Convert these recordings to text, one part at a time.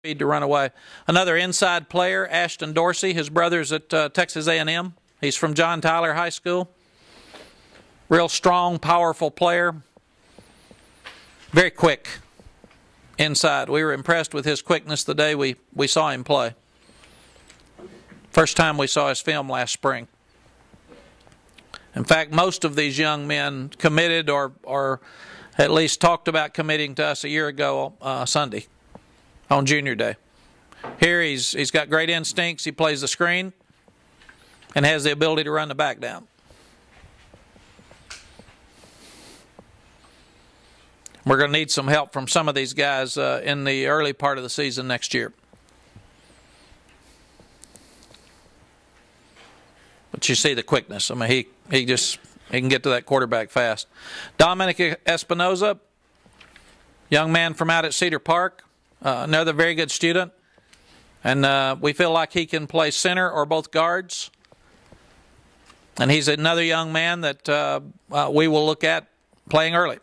speed to run away. Another inside player, Ashton Dorsey. His brother's at Texas A&M. He's from John Tyler High School. Real strong, powerful player. Very quick inside. We were impressed with his quickness the day we saw him play. First time we saw his film last spring. In fact, most of these young men committed or at least talked about committing to us a year ago Sunday on Junior Day. Here he's got great instincts. He plays the screen and has the ability to run the back down. We're going to need some help from some of these guys in the early part of the season next year. But you see the quickness. I mean, he can get to that quarterback fast. Dominic Espinoza, young man from out at Cedar Park, another very good student. And we feel like he can play center or both guards. And he's another young man that we will look at playing early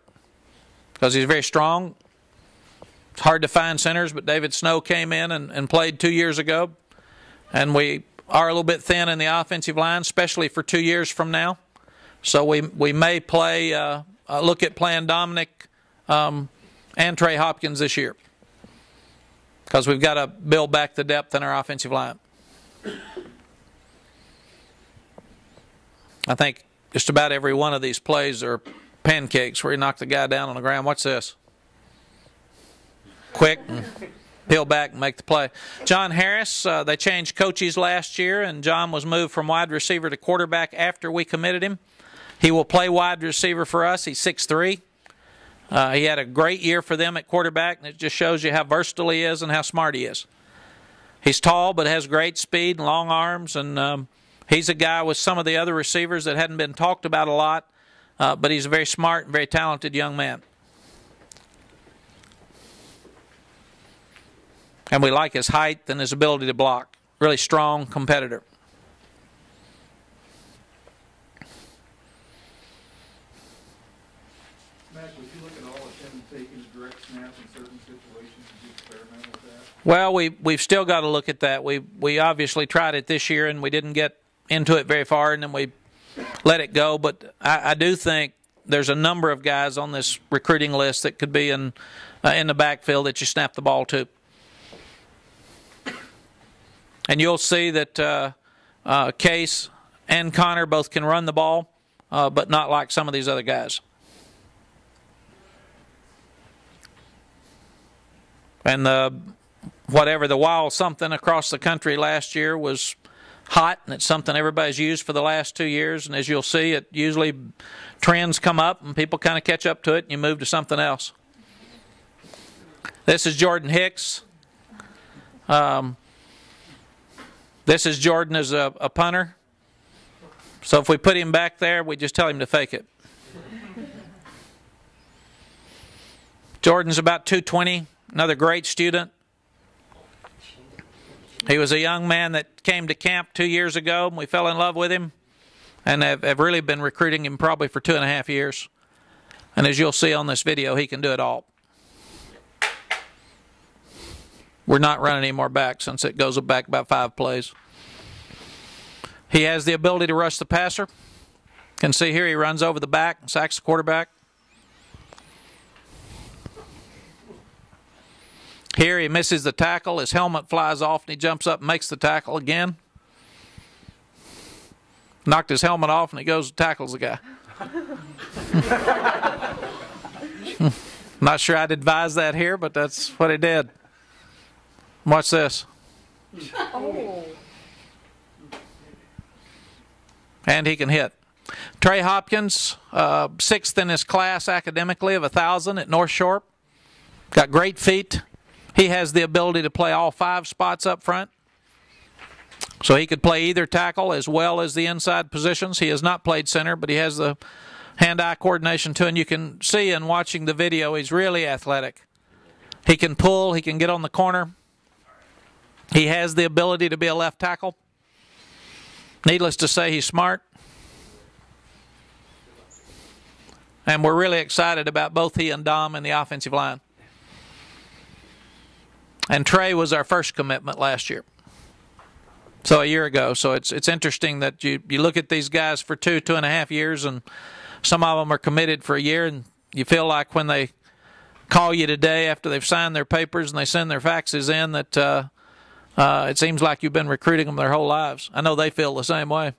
because he's very strong. It's hard to find centers, but David Snow came in and played 2 years ago. And we are a little bit thin in the offensive line, especially for 2 years from now. So we may play look at playing Dominic and Trey Hopkins this year because we've got to build back the depth in our offensive line. I think just about every one of these plays are pancakes where you knock the guy down on the ground. What's this? Quick. Peel back and make the play. John Harris, they changed coaches last year, and John was moved from wide receiver to quarterback after we committed him. He will play wide receiver for us. He's 6'3". He had a great year for them at quarterback, and it just shows you how versatile he is and how smart he is. He's tall but has great speed and long arms, and he's a guy with some of the other receivers that hadn't been talked about a lot, but he's a very smart and very talented young man. And we like his height and his ability to block. Really strong competitor. Mack, would you look at all of him taking direct snaps in certain situations and do experiment with that? Well, we've still got to look at that. We obviously tried it this year and we didn't get into it very far, and then we let it go. But I do think there's a number of guys on this recruiting list that could be in the backfield that you snap the ball to. And you'll see that Case and Connor both can run the ball, but not like some of these other guys. And the wild something across the country last year was hot, and it's something everybody's used for the last 2 years. And as you'll see, it usually trends come up and people kind of catch up to it and you move to something else. This is Jordan Hicks. This is Jordan as a punter. So if we put him back there, we just tell him to fake it. Jordan's about 220, another great student. He was a young man that came to camp 2 years ago, and we fell in love with him and have really been recruiting him probably for 2.5 years. And as you'll see on this video, he can do it all. We're not running any more back since it goes back about 5 plays. He has the ability to rush the passer. You can see here he runs over the back and sacks the quarterback. Here he misses the tackle. His helmet flies off and he jumps up and makes the tackle again. Knocked his helmet off and he goes and tackles the guy. Not sure I'd advise that here, but that's what he did. Watch this. Oh. And he can hit. Trey Hopkins, 6th in his class academically of 1,000 at North Shore. Got great feet. He has the ability to play all 5 spots up front. So he could play either tackle as well as the inside positions. He has not played center, but he has the hand-eye coordination too. And you can see in watching the video, he's really athletic. He can pull. He can get on the corner. He has the ability to be a left tackle. Needless to say, he's smart. And we're really excited about both he and Dom in the offensive line. And Trey was our first commitment last year. So a year ago. So it's interesting that you look at these guys for 2.5 years, and some of them are committed for a year, and you feel like when they call you today after they've signed their papers and they send their faxes in that it seems like you've been recruiting them their whole lives. I know they feel the same way.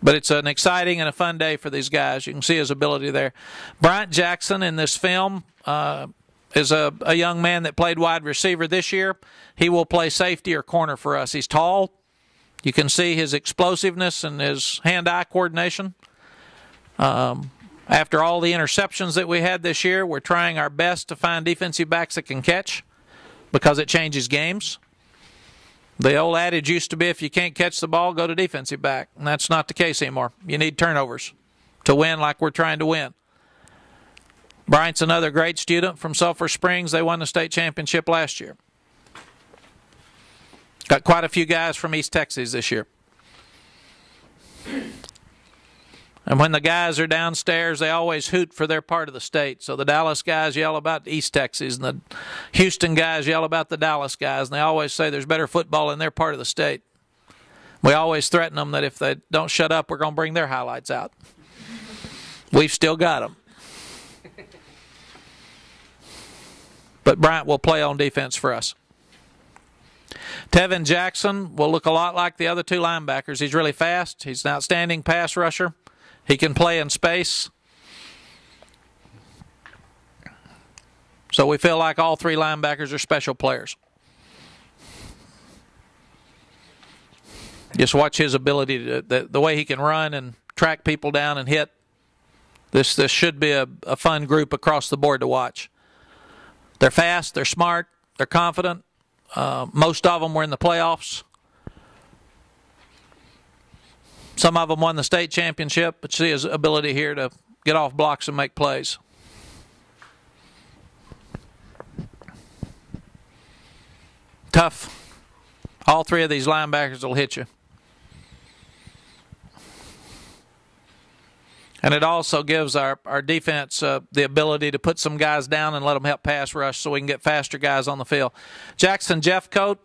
But it's an exciting and a fun day for these guys. You can see his ability there. Bryant Jackson in this film is a young man that played wide receiver this year. He will play safety or corner for us. He's tall. You can see his explosiveness and his hand-eye coordination. After all the interceptions that we had this year, we're trying our best to find defensive backs that can catch because it changes games. The old adage used to be if you can't catch the ball, go to defensive back. And that's not the case anymore. You need turnovers to win like we're trying to win. Bryant's another great student from Sulphur Springs. They won the state championship last year. Got quite a few guys from East Texas this year. And when the guys are downstairs, they always hoot for their part of the state. So the Dallas guys yell about East Texas, and the Houston guys yell about the Dallas guys, and they always say there's better football in their part of the state. We always threaten them that if they don't shut up, we're going to bring their highlights out. We've still got them. But Bryant will play on defense for us. Tevin Jackson will look a lot like the other two linebackers. He's really fast. He's an outstanding pass rusher. He can play in space. So we feel like all three linebackers are special players. Just watch his ability, the way he can run and track people down and hit. This should be a fun group across the board to watch. They're fast, they're smart, they're confident. Most of them were in the playoffs. Some of them won the state championship, but see his ability here to get off blocks and make plays. Tough. All three of these linebackers will hit you. And it also gives our defense the ability to put some guys down and let them help pass rush so we can get faster guys on the field. Jackson Jeffcoat,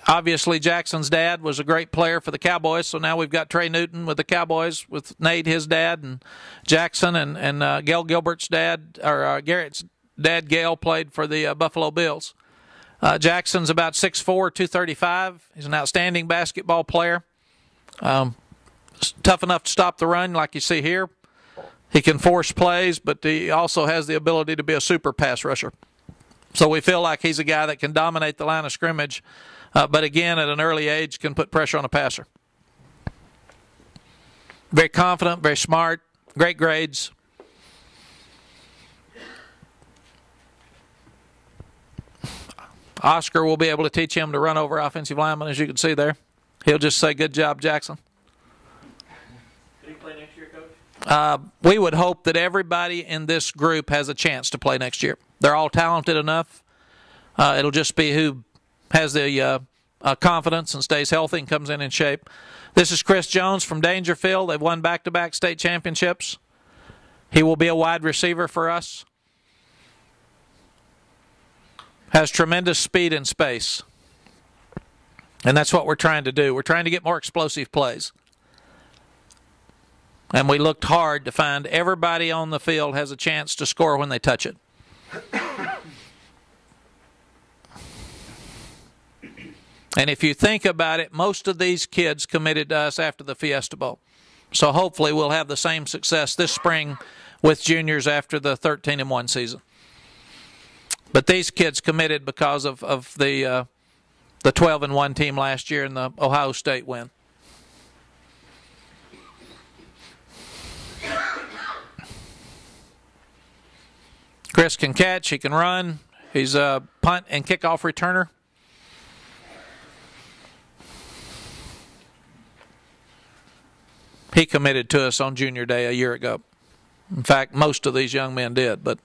obviously Jackson's dad was a great player for the Cowboys, so now we've got Trey Newton with the Cowboys with Nate, his dad, and Jackson and Gail Gilbert's dad, or Garrett's dad, Gail, played for the Buffalo Bills. Jackson's about 6'4", 235. He's an outstanding basketball player. Tough enough to stop the run like you see here. He can force plays, but he also has the ability to be a super pass rusher. So we feel like he's a guy that can dominate the line of scrimmage, but again, at an early age, can put pressure on a passer. Very confident, very smart, great grades. Oscar will be able to teach him to run over offensive linemen, as you can see there. He'll just say, "Good job, Jackson." Play next year, Coach? We would hope that everybody in this group has a chance to play next year. They're all talented enough. It'll just be who has the confidence and stays healthy and comes in shape. This is Chris Jones from Dangerfield. They've won back-to-back state championships. He will be a wide receiver for us. Has tremendous speed in space. And that's what we're trying to do. We're trying to get more explosive plays. And we looked hard to find everybody on the field has a chance to score when they touch it. And if you think about it, most of these kids committed to us after the Fiesta Bowl. So hopefully we'll have the same success this spring with juniors after the 13-1 season. But these kids committed because of the 12-1 team last year and the Ohio State win. Chris can catch, he can run. He's a punt and kickoff returner. He committed to us on junior day a year ago. In fact, most of these young men did, but